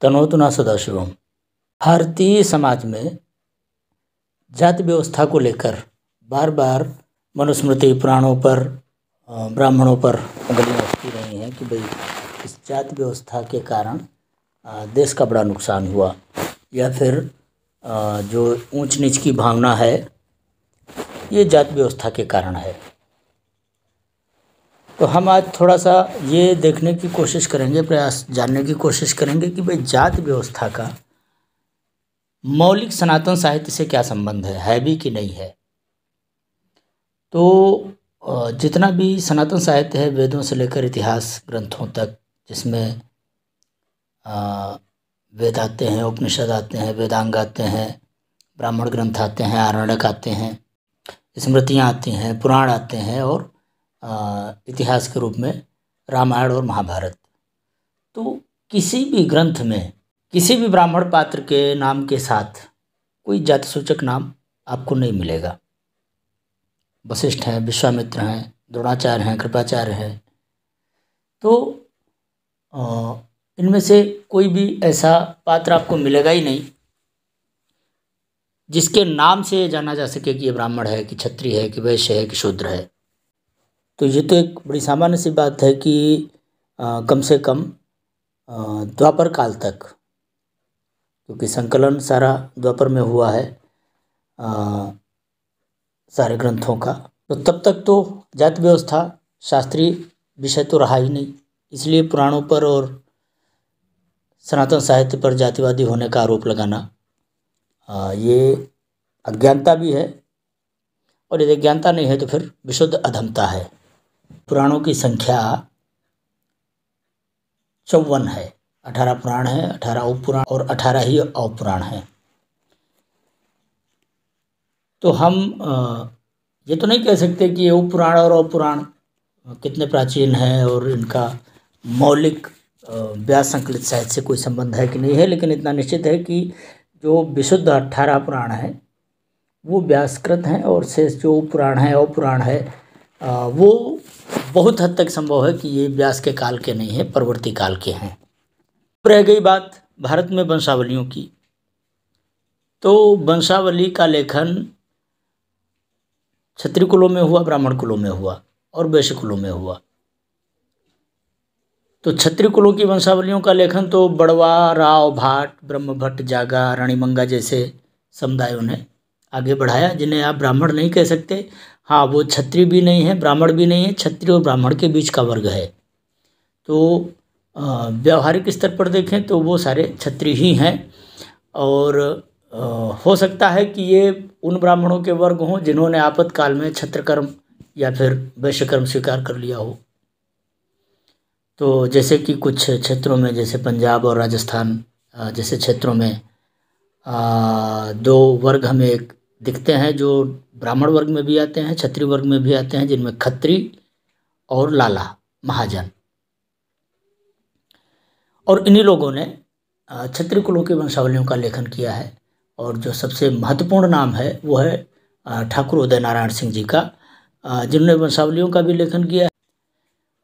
तनोतु न सदाशिवम। भारतीय समाज में जाति व्यवस्था को लेकर बार बार मनुस्मृति पुराणों पर ब्राह्मणों पर उंगलियां उठती रही हैं कि भाई इस जाति व्यवस्था के कारण देश का बड़ा नुकसान हुआ, या फिर जो ऊंच नीच की भावना है ये जाति व्यवस्था के कारण है। तो हम आज थोड़ा सा ये देखने की कोशिश करेंगे, प्रयास जानने की कोशिश करेंगे कि भाई जाति व्यवस्था का मौलिक सनातन साहित्य से क्या संबंध है भी कि नहीं है। तो जितना भी सनातन साहित्य है, वेदों से लेकर इतिहास ग्रंथों तक, जिसमें वेद आते हैं, उपनिषद आते हैं, वेदांग आते हैं, ब्राह्मण ग्रंथ आते हैं, आरण्यक आते हैं, स्मृतियाँ आती हैं, पुराण आते हैं और इतिहास के रूप में रामायण और महाभारत। तो किसी भी ग्रंथ में किसी भी ब्राह्मण पात्र के नाम के साथ कोई जाति सूचक नाम आपको नहीं मिलेगा। वशिष्ठ हैं, विश्वामित्र हैं, द्रोणाचार्य हैं, कृपाचार्य हैं, तो इनमें से कोई भी ऐसा पात्र आपको मिलेगा ही नहीं जिसके नाम से जाना जा सके कि ये ब्राह्मण है, कि क्षत्रिय है, कि वैश्य है, कि शूद्र है। तो ये तो एक बड़ी सामान्य सी बात है कि कम से कम द्वापर काल तक, क्योंकि संकलन सारा द्वापर में हुआ है सारे ग्रंथों का, तो तब तक तो जाति व्यवस्था शास्त्रीय विषय तो रहा ही नहीं। इसलिए पुराणों पर और सनातन साहित्य पर जातिवादी होने का आरोप लगाना ये अज्ञानता भी है, और यदि अज्ञानता नहीं है तो फिर विशुद्ध अधमता है। पुराणों की संख्या 54 है। 18 पुराण है, 18 उपपुराण और 18 ही अवपुराण हैं। तो हम ये तो नहीं कह सकते कि ये उपपुराण और अवपुराण कितने प्राचीन हैं और इनका मौलिक व्यास संकलित साहित्य से कोई संबंध है कि नहीं है, लेकिन इतना निश्चित है कि जो विशुद्ध 18 पुराण हैं वो व्यासकृत हैं, और शेष जो पुराण है अवपुराण है वो बहुत हद तक संभव है कि ये व्यास के काल के नहीं है, परवर्ती काल के हैं। रह गई बात भारत में वंशावलियों की, तो वंशावली का लेखन क्षत्रिय कुलों में हुआ, ब्राह्मण कुलों में हुआ और वैश्य कुलों में हुआ। तो क्षत्रिय कुलों की वंशावलियों का लेखन तो बड़वा, राव, भाट, ब्रह्मभट्ट, जागा, रानीमंगा जैसे समुदायों ने आगे बढ़ाया, जिन्हें आप ब्राह्मण नहीं कह सकते। हाँ, वो क्षत्रिय भी नहीं है, ब्राह्मण भी नहीं है, क्षत्रिय और ब्राह्मण के बीच का वर्ग है। तो व्यावहारिक स्तर पर देखें तो वो सारे क्षत्रिय ही हैं, और हो सकता है कि ये उन ब्राह्मणों के वर्ग हों जिन्होंने आपातकाल में क्षत्रकर्म या फिर वैश्यकर्म स्वीकार कर लिया हो। तो जैसे कि कुछ क्षेत्रों में, जैसे पंजाब और राजस्थान जैसे क्षेत्रों में 2 वर्ग हमें एक दिखते हैं, जो ब्राह्मण वर्ग में भी आते हैं, क्षत्रिय वर्ग में भी आते हैं, जिनमें खत्री और लाला, महाजन। और इन्हीं लोगों ने क्षत्रिय कुलों की वंशावलियों का लेखन किया है, और जो सबसे महत्वपूर्ण नाम है वो है ठाकुर उदय नारायण सिंह जी का, जिन्होंने वंशावलियों का भी लेखन किया है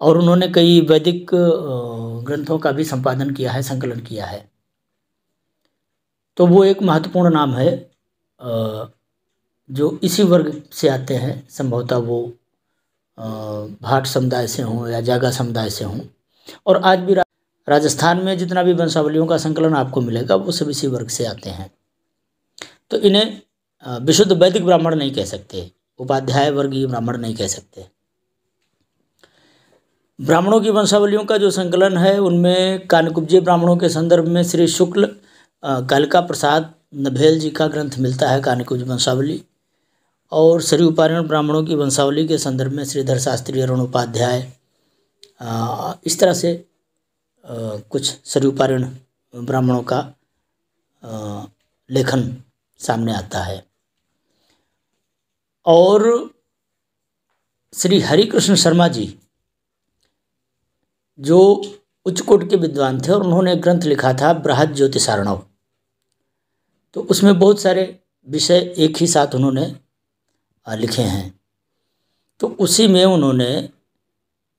और उन्होंने कई वैदिक ग्रंथों का भी संपादन किया है, संकलन किया है। तो वो एक महत्वपूर्ण नाम है जो इसी वर्ग से आते हैं। संभवतः वो भाट समुदाय से हों या जागा समुदाय से हों। और आज भी राजस्थान में जितना भी वंशावलियों का संकलन आपको मिलेगा वो सब इसी वर्ग से आते हैं। तो इन्हें विशुद्ध वैदिक ब्राह्मण नहीं कह सकते, उपाध्याय वर्गीय ब्राह्मण नहीं कह सकते। ब्राह्मणों की वंशावलियों का जो संकलन है उनमें कानकुब्जे ब्राह्मणों के संदर्भ में श्री शुक्ल कालिका प्रसाद नभेल जी का ग्रंथ मिलता है, कानकुब्ज वंशावली। और सरयूपारण ब्राह्मणों की वंशावली के संदर्भ में श्रीधर शास्त्री, अरुण उपाध्याय, इस तरह से कुछ सरयूपारण ब्राह्मणों का लेखन सामने आता है। और श्री हरिकृष्ण शर्मा जी जो उच्च कोटि के विद्वान थे, और उन्होंने एक ग्रंथ लिखा था बृहद ज्योतिषार्णव। तो उसमें बहुत सारे विषय एक ही साथ उन्होंने लिखे हैं। तो उसी में उन्होंने,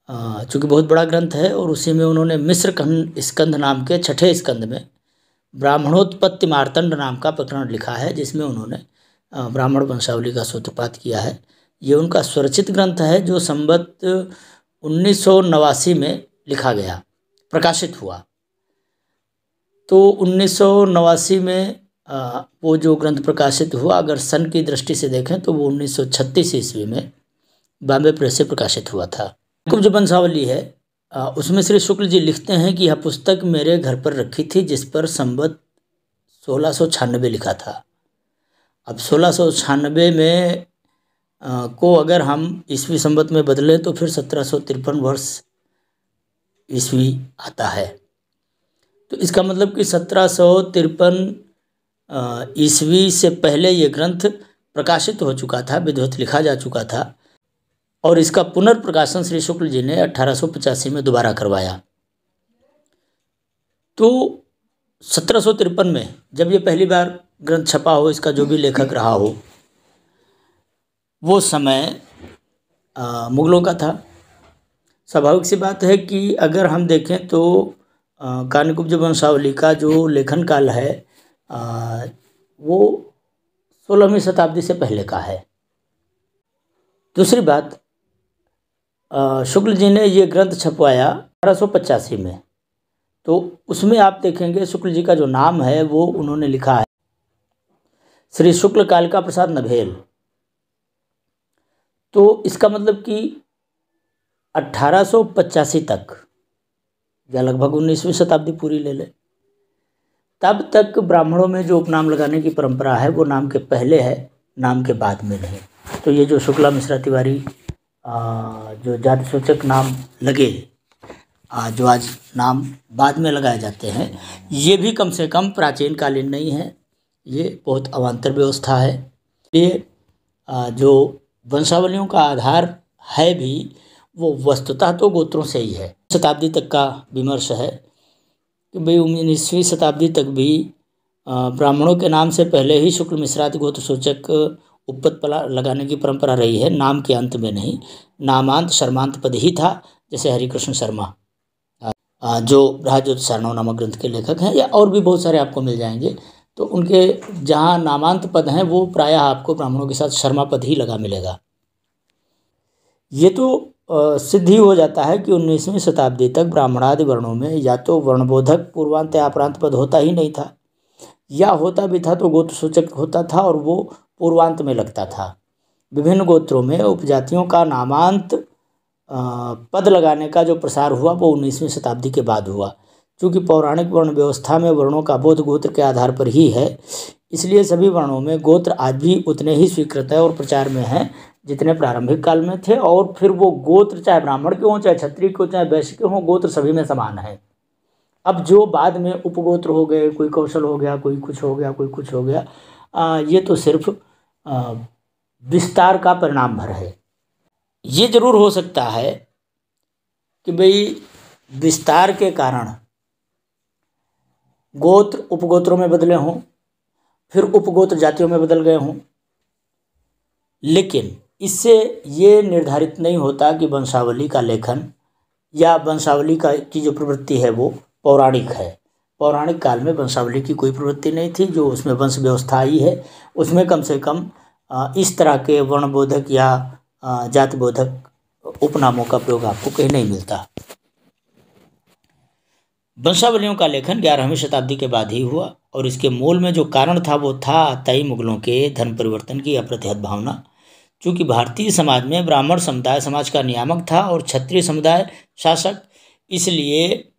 चूँकि बहुत बड़ा ग्रंथ है, और उसी में उन्होंने मिश्र स्कंध नाम के 6ठे स्कंध में ब्राह्मणोत्पत्ति मार्तंड नाम का प्रकरण लिखा है, जिसमें उन्होंने ब्राह्मण वंशावली का सूत्रपात किया है। ये उनका स्वरचित ग्रंथ है जो संवत 1989 में लिखा गया, प्रकाशित हुआ। तो 1989 में वो जो ग्रंथ प्रकाशित हुआ, अगर सन की दृष्टि से देखें तो वो 1936 ईस्वी में बॉम्बे प्रेस से प्रकाशित हुआ था। कुब्ज वंशावली है, उसमें श्री शुक्ल जी लिखते हैं कि यह पुस्तक मेरे घर पर रखी थी, जिस पर संवत 1696 लिखा था। अब 1696 में को अगर हम ईस्वी संवत में बदलें तो फिर 1753 वर्ष ईस्वी आता है। तो इसका मतलब कि 1753 ईस्वी से पहले ये ग्रंथ प्रकाशित हो चुका था, विधिवत लिखा जा चुका था, और इसका पुनर्प्रकाशन श्री शुक्ल जी ने 1885 में दोबारा करवाया। तो 1753 में जब ये पहली बार ग्रंथ छपा हो, इसका जो भी लेखक रहा हो, वो समय मुगलों का था। स्वाभाविक सी बात है कि अगर हम देखें तो कान्यकुब्ज वंशावली का जो लेखन काल है वो 16वीं शताब्दी से पहले का है। दूसरी बात, शुक्ल जी ने ये ग्रंथ छपवाया 1885 में, तो उसमें आप देखेंगे शुक्ल जी का जो नाम है वो उन्होंने लिखा है श्री शुक्ल कालिका प्रसाद नभेल। तो इसका मतलब कि 1885 तक, या लगभग 19वीं शताब्दी पूरी ले ले, तब तक ब्राह्मणों में जो उपनाम लगाने की परंपरा है वो नाम के पहले है, नाम के बाद में नहीं। तो ये जो शुक्ला मिश्रा तिवारी जो जाति सूचक नाम लगे, जो आज नाम बाद में लगाए जाते हैं, ये भी कम से कम प्राचीन कालीन नहीं है, ये बहुत अवान्तर व्यवस्था है। ये जो वंशावलियों का आधार है भी वो वस्तुतः तो गोत्रों से ही है। शताब्दी तक का विमर्श है कि भाई 19वीं शताब्दी तक भी ब्राह्मणों के नाम से पहले ही शुक्ल मिश्रादि गोत्र सूचक उपपद लगाने की परंपरा रही है, नाम के अंत में नहीं। नामांत शर्मांत पद ही था, जैसे हरिकृष्ण शर्मा जो राजज्योतिषार्णव नामक ग्रंथ के लेखक हैं, या और भी बहुत सारे आपको मिल जाएंगे। तो उनके जहाँ नामांत पद हैं वो प्रायः आपको ब्राह्मणों के साथ शर्मा पद ही लगा मिलेगा। ये तो सिद्ध ही हो जाता है कि 19वीं शताब्दी तक ब्राह्मणादि वर्णों में या तो वर्णबोधक पूर्वांत या अपरांत पद होता ही नहीं था, या होता भी था तो गोत्र सूचक होता था और वो पूर्वांत में लगता था। विभिन्न गोत्रों में उपजातियों का नामांत पद लगाने का जो प्रसार हुआ वो 19वीं शताब्दी के बाद हुआ। चूँकि पौराणिक वर्ण व्यवस्था में वर्णों का बोध गोत्र के आधार पर ही है, इसलिए सभी वर्णों में गोत्र आज भी उतने ही स्वीकृत है और प्रचार में हैं जितने प्रारंभिक काल में थे। और फिर वो गोत्र चाहे ब्राह्मण के हों, चाहे क्षत्रिय के हों, चाहे वैश्य के हों, गोत्र सभी में समान है। अब जो बाद में उपगोत्र हो गए, कोई कौशल हो गया, कोई कुछ हो गया, कोई कुछ हो गया, ये तो सिर्फ विस्तार का परिणाम भर है। ये जरूर हो सकता है कि भाई विस्तार के कारण गोत्र उपगोत्रों में बदले हों, फिर उपगोत्र जातियों में बदल गए हों, लेकिन इससे ये निर्धारित नहीं होता कि वंशावली का लेखन या वंशावली की जो प्रवृत्ति है वो पौराणिक है। पौराणिक काल में वंशावली की कोई प्रवृत्ति नहीं थी। जो उसमें वंश व्यवस्था आई है उसमें कम से कम इस तरह के वर्णबोधक या जातिबोधक उपनामों का प्रयोग आपको कहीं नहीं मिलता। वंशावलियों का लेखन 11वीं शताब्दी के बाद ही हुआ, और इसके मूल में जो कारण था वो था तई मुगलों के धर्म परिवर्तन की अप्रतिहत भावना। चूँकि भारतीय समाज में ब्राह्मण समुदाय समाज का नियामक था और क्षत्रिय समुदाय शासक, इसलिए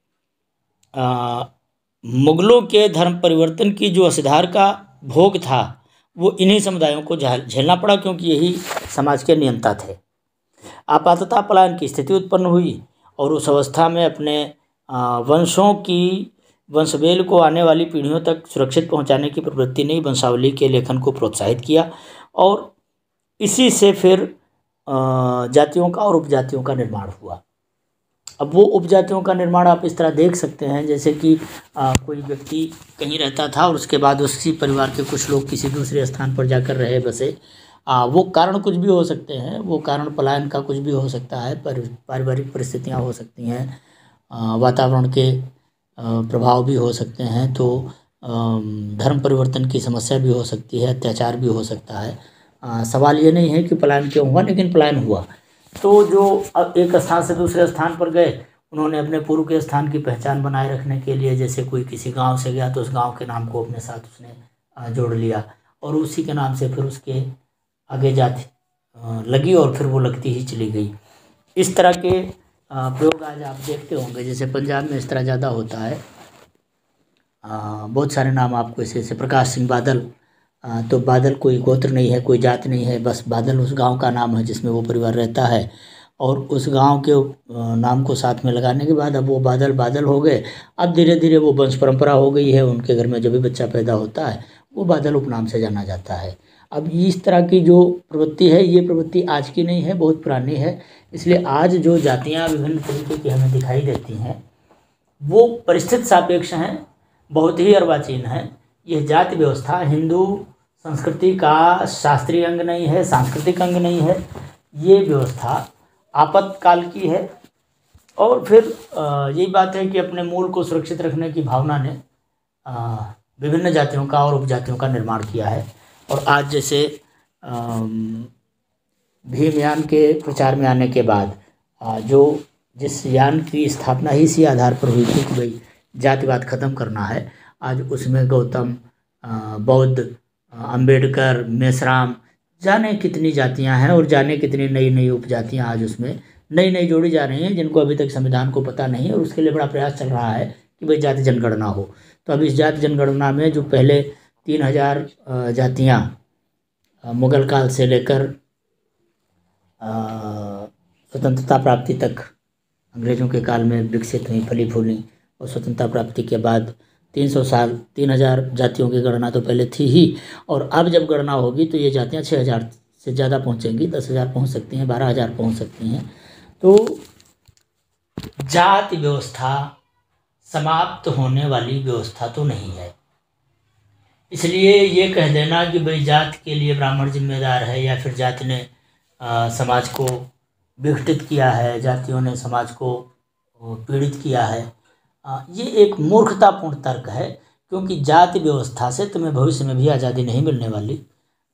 मुगलों के धर्म परिवर्तन की जो असिधार का भोग था वो इन्हीं समुदायों को झेलना पड़ा, क्योंकि यही समाज के नियंता थे। आपातता पलायन की स्थिति उत्पन्न हुई और उस अवस्था में अपने वंशों की वंशवेल को आने वाली पीढ़ियों तक सुरक्षित पहुंचाने की प्रवृत्ति ने वंशावली के लेखन को प्रोत्साहित किया, और इसी से फिर जातियों का और उपजातियों का निर्माण हुआ। अब वो उपजातियों का निर्माण आप इस तरह देख सकते हैं जैसे कि कोई व्यक्ति कहीं रहता था और उसके बाद उसी परिवार के कुछ लोग किसी दूसरे स्थान पर जाकर रहे बसे। वो कारण कुछ भी हो सकते हैं, वो कारण पलायन का कुछ भी हो सकता है, पारिवारिक परिस्थितियाँ हो सकती हैं, वातावरण के प्रभाव भी हो सकते हैं। तो धर्म परिवर्तन की समस्या भी हो सकती है, अत्याचार भी हो सकता है। सवाल ये नहीं है कि पलायन क्यों हुआ, लेकिन पलायन हुआ। तो जो अब एक स्थान से दूसरे स्थान पर गए, उन्होंने अपने पूर्व के स्थान की पहचान बनाए रखने के लिए, जैसे कोई किसी गांव से गया तो उस गांव के नाम को अपने साथ उसने जोड़ लिया और उसी के नाम से फिर उसके आगे जाति लगी और फिर वो लगती ही चली गई। इस तरह के प्रयोग आज आप देखते होंगे, जैसे पंजाब में इस तरह ज़्यादा होता है। बहुत सारे नाम आपको ऐसे प्रकाश सिंह बादल, तो बादल कोई गोत्र नहीं है, कोई जात नहीं है, बस बादल उस गांव का नाम है जिसमें वो परिवार रहता है। और उस गांव के नाम को साथ में लगाने के बाद अब वो बादल बादल हो गए। अब धीरे धीरे वो वंश परंपरा हो गई है, उनके घर में जो भी बच्चा पैदा होता है वो बादल उपनाम से जाना जाता है। अब इस तरह की जो प्रवृत्ति है, ये प्रवृत्ति आज की नहीं है, बहुत पुरानी है। इसलिए आज जो जातियाँ विभिन्न तरीके की हमें दिखाई देती हैं वो परिस्थिति सापेक्ष हैं, बहुत ही अर्वाचीन है। यह जाति व्यवस्था हिंदू संस्कृति का शास्त्रीय अंग नहीं है, सांस्कृतिक अंग नहीं है। ये व्यवस्था आपातकाल की है। और फिर यही बात है कि अपने मूल को सुरक्षित रखने की भावना ने विभिन्न जातियों का और उपजातियों का निर्माण किया है। और आज जैसे भीम यान के प्रचार में आने के बाद जिस यान की स्थापना ही इसी आधार पर हुई थी कि भाई जातिवाद खत्म करना है, आज उसमें गौतम, बौद्ध, अंबेडकर, मेश्राम, जाने कितनी जातियां हैं और जाने कितनी नई नई उपजातियां आज उसमें नई नई जोड़ी जा रही हैं, जिनको अभी तक संविधान को पता नहीं है। और उसके लिए बड़ा प्रयास चल रहा है कि भाई जाति जनगणना हो। तो अब इस जाति जनगणना में जो पहले 3000 जातियाँ मुगल काल से लेकर स्वतंत्रता प्राप्ति तक अंग्रेज़ों के काल में विकसित हुई, फली फूली, और स्वतंत्रता प्राप्ति के बाद 300 साल 3000 जातियों की गणना तो पहले थी ही। और अब जब गणना होगी तो ये जातियाँ 6000 से ज़्यादा पहुँचेंगी, 10,000 पहुँच सकती हैं, 12,000 पहुँच सकती हैं। तो जाति व्यवस्था समाप्त होने वाली व्यवस्था तो नहीं है। इसलिए ये कह देना कि भाई जात के लिए ब्राह्मण जिम्मेदार है या फिर जाति ने समाज को विघटित किया है, जातियों ने समाज को पीड़ित किया है, ये एक मूर्खतापूर्ण तर्क है। क्योंकि जाति व्यवस्था से तुम्हें भविष्य में भी आज़ादी नहीं मिलने वाली।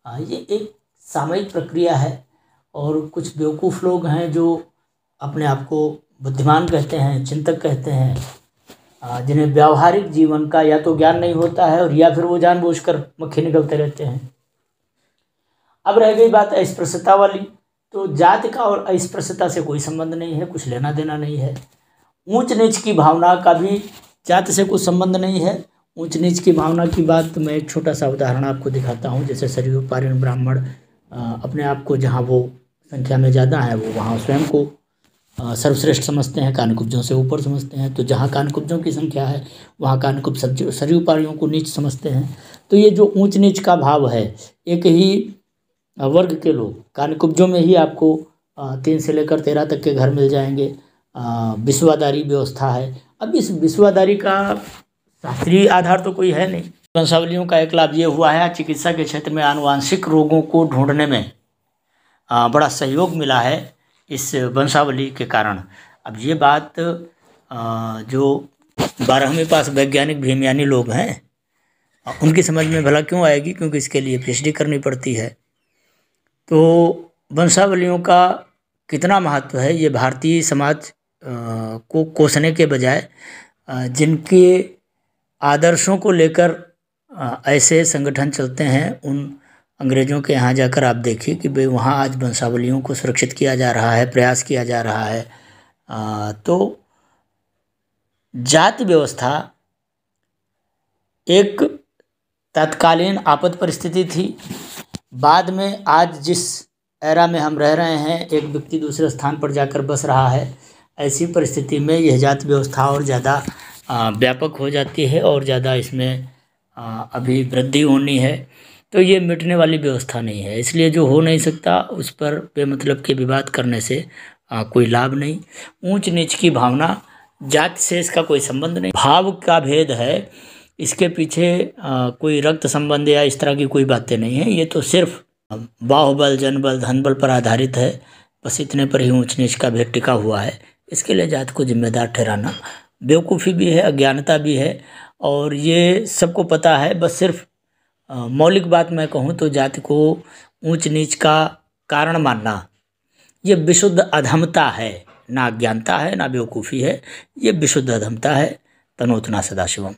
ये एक सामयिक प्रक्रिया है। और कुछ बेवकूफ़ लोग हैं जो अपने आप को बुद्धिमान कहते हैं, चिंतक कहते हैं, जिन्हें व्यावहारिक जीवन का या तो ज्ञान नहीं होता है और या फिर वो जानबूझकर मक्खी निकलते रहते हैं। अब रह गई बात अस्पृश्यता वाली, तो जाति का और अस्पृश्यता से कोई संबंध नहीं है, कुछ लेना देना नहीं है। ऊंच नीच की भावना का भी जाति से कुछ संबंध नहीं है। ऊंच नीच की भावना की बात मैं एक छोटा सा उदाहरण आपको दिखाता हूँ। जैसे सरयू पारीण ब्राह्मण अपने आप को जहाँ वो संख्या में ज़्यादा है वो वहाँ स्वयं को सर्वश्रेष्ठ समझते हैं, कानकुब्जों से ऊपर समझते हैं। तो जहाँ कानकुब्जों की संख्या है वहाँ कानकुब्ज सरयू पारियों को नीच समझते हैं। तो ये जो ऊंच नीच का भाव है, एक ही वर्ग के लोग कानकुब्जों में ही आपको 3 से लेकर 13 तक के घर मिल जाएंगे। विश्वादारी व्यवस्था है। अब इस विश्वादारी का शास्त्रीय आधार तो कोई है नहीं। वंशावलियों का एक लाभ ये हुआ है, चिकित्सा के क्षेत्र में आनुवांशिक रोगों को ढूंढने में बड़ा सहयोग मिला है इस वंशावली के कारण। अब ये बात जो 12वीं पास वैज्ञानिक भीमयानी लोग हैं उनकी समझ में भला क्यों आएगी, क्योंकि इसके लिए PhD करनी पड़ती है। तो वंशावलियों का कितना महत्व है ये भारतीय समाज को कोसने के बजाय जिनके आदर्शों को लेकर ऐसे संगठन चलते हैं, उन अंग्रेज़ों के यहाँ जाकर आप देखिए कि भाई वहाँ आज वंशावलियों को सुरक्षित किया जा रहा है, प्रयास किया जा रहा है। तो जाति व्यवस्था एक तत्कालीन आपात परिस्थिति थी। बाद में आज जिस एरा में हम रह रहे हैं, एक व्यक्ति दूसरे स्थान पर जाकर बस रहा है, ऐसी परिस्थिति में यह जाति व्यवस्था और ज़्यादा व्यापक हो जाती है और ज़्यादा इसमें अभी वृद्धि होनी है। तो ये मिटने वाली व्यवस्था नहीं है। इसलिए जो हो नहीं सकता उस पर बेमतलब के विवाद करने से कोई लाभ नहीं। ऊंच नीच की भावना जाति से इसका कोई संबंध नहीं, भाव का भेद है। इसके पीछे कोई रक्त संबंध या इस तरह की कोई बातें नहीं है। ये तो सिर्फ बाहुबल, जनबल, धनबल पर आधारित है। बस इतने पर ही ऊंच नीच का भेद टिका हुआ है। इसके लिए जाति को जिम्मेदार ठहराना बेवकूफ़ी भी है, अज्ञानता भी है और ये सबको पता है। बस सिर्फ मौलिक बात मैं कहूँ तो जाति को ऊंच नीच का कारण मानना ये विशुद्ध अधमता है, ना अज्ञानता है, ना बेवकूफ़ी है, ये विशुद्ध अधमता है। तनोतना सदाशिवम।